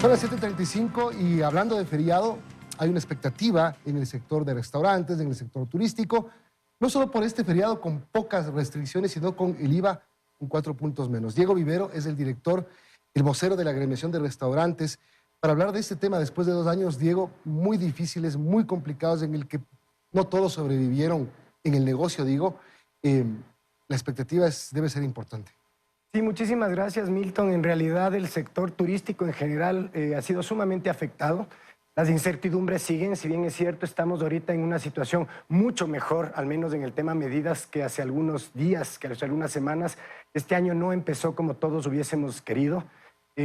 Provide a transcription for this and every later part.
Son las 7:35 y hablando de feriado, hay una expectativa en el sector de restaurantes, en el sector turístico, no solo por este feriado con pocas restricciones, sino con el IVA con 4 puntos menos. Diego Vivero es el director, el vocero de la agremiación de restaurantes. Para hablar de este tema después de 2 años, Diego, muy difíciles, muy complicados, en el que no todos sobrevivieron en el negocio, digo, la expectativa debe ser importante. Sí, muchísimas gracias, Milton. En realidad, el sector turístico en general ha sido sumamente afectado. Las incertidumbres siguen, si bien es cierto, estamos ahorita en una situación mucho mejor, al menos en el tema medidas, que hace algunos días, que hace algunas semanas. Este año no empezó como todos hubiésemos querido.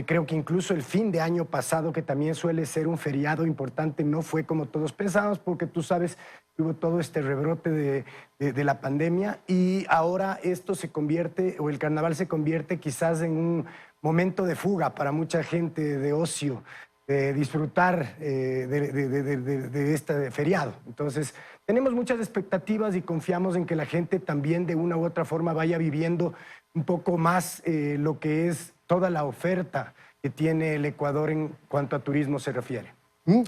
Creo que incluso el fin de año pasado, que también suele ser un feriado importante, no fue como todos pensábamos, porque tú sabes que hubo todo este rebrote de la pandemia, y ahora esto se convierte, o el carnaval se convierte quizás en un momento de fuga para mucha gente, de ocio, de disfrutar de este feriado. Entonces, tenemos muchas expectativas y confiamos en que la gente también de una u otra forma vaya viviendo un poco más lo que es toda la oferta que tiene el Ecuador en cuanto a turismo se refiere.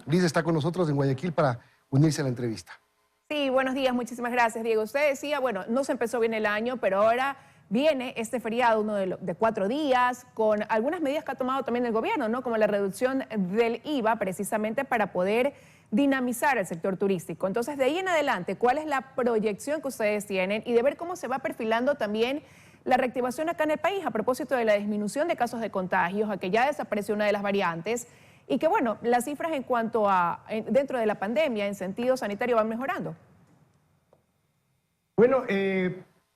Liz está con nosotros en Guayaquil para unirse a la entrevista. Sí, buenos días, muchísimas gracias, Diego. Usted decía, bueno, no se empezó bien el año, pero ahora viene este feriado, uno de 4 días, con algunas medidas que ha tomado también el gobierno, ¿no? Como la reducción del IVA, precisamente para poder dinamizar el sector turístico. Entonces, de ahí en adelante, ¿cuál es la proyección que ustedes tienen? Y de ver cómo se va perfilando también la reactivación acá en el país a propósito de la disminución de casos de contagios, a que ya desapareció una de las variantes y que, bueno, las cifras en cuanto a dentro de la pandemia en sentido sanitario van mejorando. Bueno,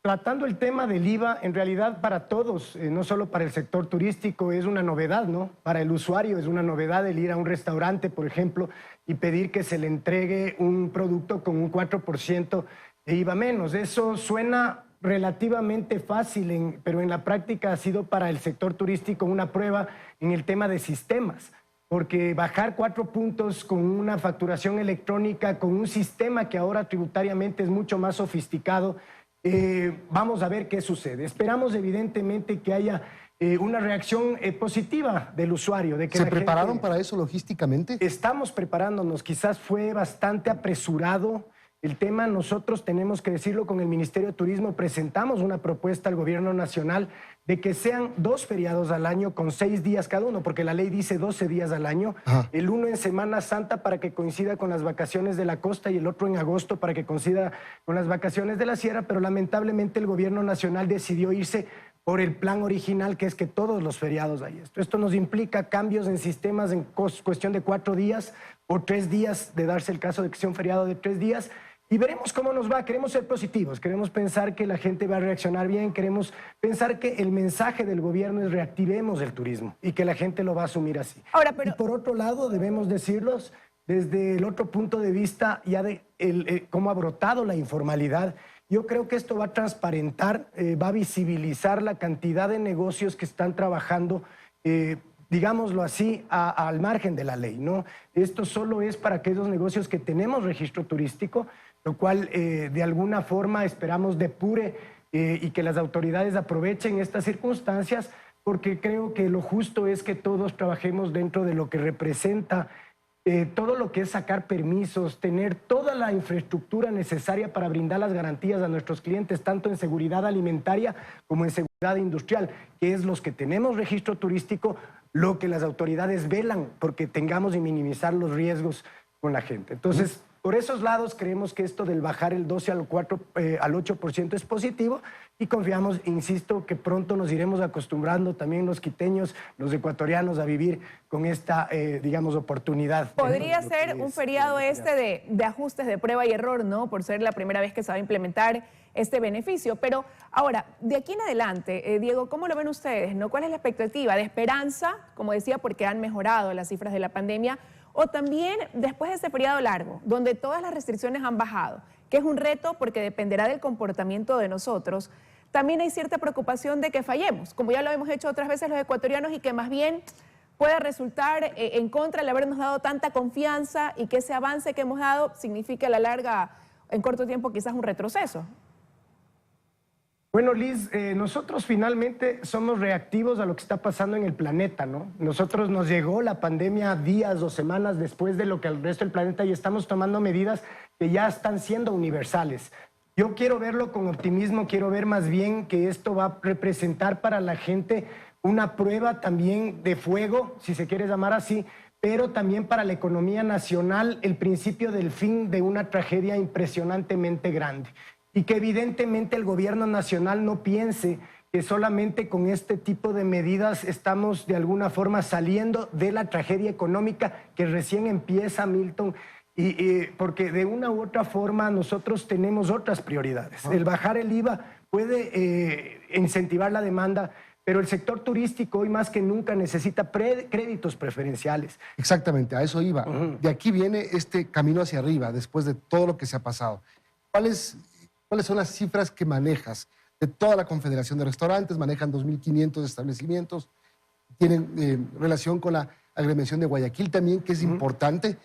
tratando el tema del IVA, en realidad para todos, no solo para el sector turístico, es una novedad, ¿no? Para el usuario es una novedad el ir a un restaurante, por ejemplo, y pedir que se le entregue un producto con un 4% de IVA menos. Eso suena relativamente fácil, pero en la práctica ha sido para el sector turístico una prueba en el tema de sistemas, porque bajar 4 puntos con una facturación electrónica, con un sistema que ahora tributariamente es mucho más sofisticado, vamos a ver qué sucede. Esperamos evidentemente que haya una reacción positiva del usuario. De que ¿Se prepararon para eso logísticamente? Estamos preparándonos, quizás fue bastante apresurado el tema. Nosotros tenemos que decirlo, con el Ministerio de Turismo presentamos una propuesta al Gobierno Nacional de que sean 2 feriados al año con 6 días cada uno, porque la ley dice 12 días al año. Ajá. El uno en Semana Santa para que coincida con las vacaciones de la costa y el otro en agosto para que coincida con las vacaciones de la sierra, pero lamentablemente el Gobierno Nacional decidió irse por el plan original, que es que todos los feriados hay esto. Esto nos implica cambios en sistemas en cuestión de 4 días o 3 días, de darse el caso de que sea un feriado de 3 días, y veremos cómo nos va. Queremos ser positivos, queremos pensar que la gente va a reaccionar bien, queremos pensar que el mensaje del gobierno es reactivemos el turismo y que la gente lo va a asumir así. Ahora, pero... Y por otro lado, debemos decirlos desde el otro punto de vista ya de cómo ha brotado la informalidad. Yo creo que esto va a transparentar, va a visibilizar la cantidad de negocios que están trabajando, digámoslo así, al margen de la ley, ¿no? Esto solo es para aquellos negocios que tenemos registro turístico, lo cual de alguna forma esperamos depure y que las autoridades aprovechen estas circunstancias, porque creo que lo justo es que todos trabajemos dentro de lo que representa todo lo que es sacar permisos, tener toda la infraestructura necesaria para brindar las garantías a nuestros clientes, tanto en seguridad alimentaria como en seguridad industrial, que es los que tenemos registro turístico, lo que las autoridades velan porque tengamos y minimizar los riesgos con la gente. Entonces, por esos lados creemos que esto del bajar el 12 al 8% es positivo y confiamos, insisto, que pronto nos iremos acostumbrando también los quiteños, los ecuatorianos, a vivir con esta, digamos, oportunidad. Podría ser un feriado de ajustes de prueba y error, ¿no? Por ser la primera vez que se va a implementar este beneficio. Pero ahora, de aquí en adelante, Diego, ¿cómo lo ven ustedes, no? ¿Cuál es la expectativa? ¿De esperanza, como decía, porque han mejorado las cifras de la pandemia? O también después de ese feriado largo, donde todas las restricciones han bajado, que es un reto porque dependerá del comportamiento de nosotros, también hay cierta preocupación de que fallemos, como ya lo hemos hecho otras veces los ecuatorianos, y que más bien pueda resultar en contra de habernos dado tanta confianza y que ese avance que hemos dado signifique a la larga, en corto tiempo, quizás un retroceso. Bueno, Liz, nosotros finalmente somos reactivos a lo que está pasando en el planeta, ¿no? Nosotros nos llegó la pandemia días o semanas después de lo que al resto del planeta y estamos tomando medidas que ya están siendo universales. Yo quiero verlo con optimismo, quiero ver más bien que esto va a representar para la gente una prueba también de fuego, si se quiere llamar así, pero también para la economía nacional el principio del fin de una tragedia impresionantemente grande. Y que evidentemente el gobierno nacional no piense que solamente con este tipo de medidas estamos de alguna forma saliendo de la tragedia económica que recién empieza, Milton, porque de una u otra forma nosotros tenemos otras prioridades. El bajar el IVA puede incentivar la demanda, pero el sector turístico hoy más que nunca necesita créditos preferenciales. Exactamente, a eso iba. De aquí viene este camino hacia arriba, después de todo lo que se ha pasado. ¿Cuáles son las cifras que manejas de toda la Confederación de Restaurantes? Manejan 2.500 establecimientos, tienen relación con la agremiación de Guayaquil también, que es importante.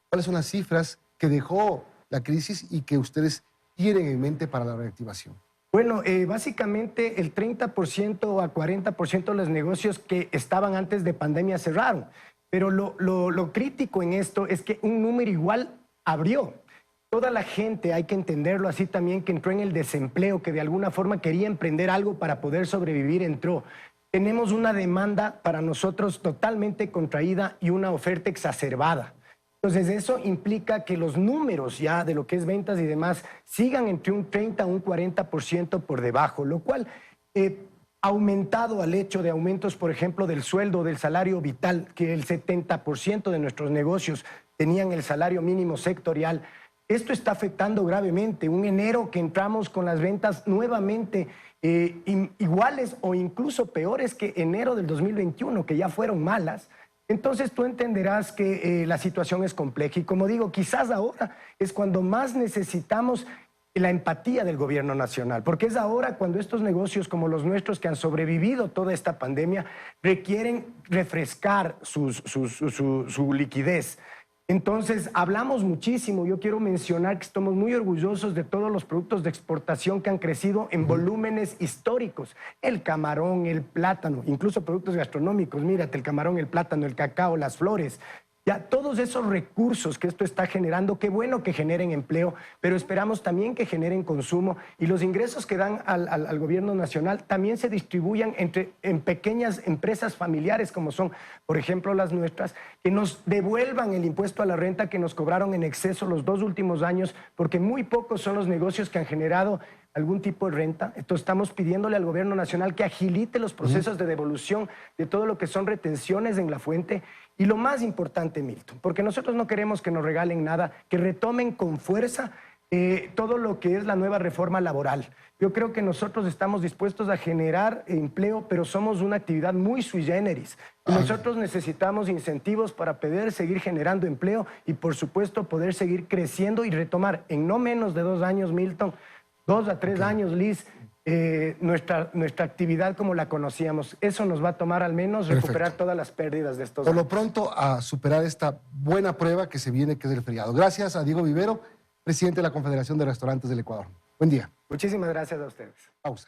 ¿Cuáles son las cifras que dejó la crisis y que ustedes tienen en mente para la reactivación? Bueno, básicamente el 30% a 40% de los negocios que estaban antes de pandemia cerraron. Pero lo crítico en esto es que un número igual abrió. Toda la gente, hay que entenderlo así también, que entró en el desempleo, que de alguna forma quería emprender algo para poder sobrevivir, entró. Tenemos una demanda para nosotros totalmente contraída y una oferta exacerbada. Entonces eso implica que los números ya de lo que es ventas y demás sigan entre un 30 a un 40% por debajo, lo cual aumentado al hecho de aumentos, por ejemplo, del sueldo, del salario vital, que el 70% de nuestros negocios tenían el salario mínimo sectorial. Esto está afectando gravemente. Un enero que entramos con las ventas nuevamente iguales o incluso peores que enero del 2021, que ya fueron malas. Entonces tú entenderás que la situación es compleja. Y como digo, quizás ahora es cuando más necesitamos la empatía del gobierno nacional, porque es ahora cuando estos negocios como los nuestros que han sobrevivido toda esta pandemia requieren refrescar su liquidez. Entonces, hablamos muchísimo. Yo quiero mencionar que estamos muy orgullosos de todos los productos de exportación que han crecido en volúmenes históricos. El camarón, el plátano, incluso productos gastronómicos. Mírate, el camarón, el plátano, el cacao, las flores. Ya todos esos recursos que esto está generando, qué bueno que generen empleo, pero esperamos también que generen consumo y los ingresos que dan al gobierno nacional también se distribuyan en pequeñas empresas familiares como son, por ejemplo, las nuestras, que nos devuelvan el impuesto a la renta que nos cobraron en exceso los 2 últimos años, porque muy pocos son los negocios que han generado algún tipo de renta. Entonces estamos pidiéndole al gobierno nacional que agilite los procesos de devolución de todo lo que son retenciones en la fuente. Y lo más importante, Milton, porque nosotros no queremos que nos regalen nada, que retomen con fuerza todo lo que es la nueva reforma laboral. Yo creo que nosotros estamos dispuestos a generar empleo, pero somos una actividad muy sui generis. Nosotros necesitamos incentivos para poder seguir generando empleo y, por supuesto, poder seguir creciendo y retomar en no menos de 2 años, Milton, 2 a 3 años, Liz, nuestra actividad como la conocíamos. Eso nos va a tomar al menos recuperar todas las pérdidas de estos años. Por lo pronto, a superar esta buena prueba que se viene, que es el feriado. Gracias a Diego Vivero, presidente de la Confederación de Restaurantes del Ecuador. Buen día. Muchísimas gracias a ustedes. Pausa.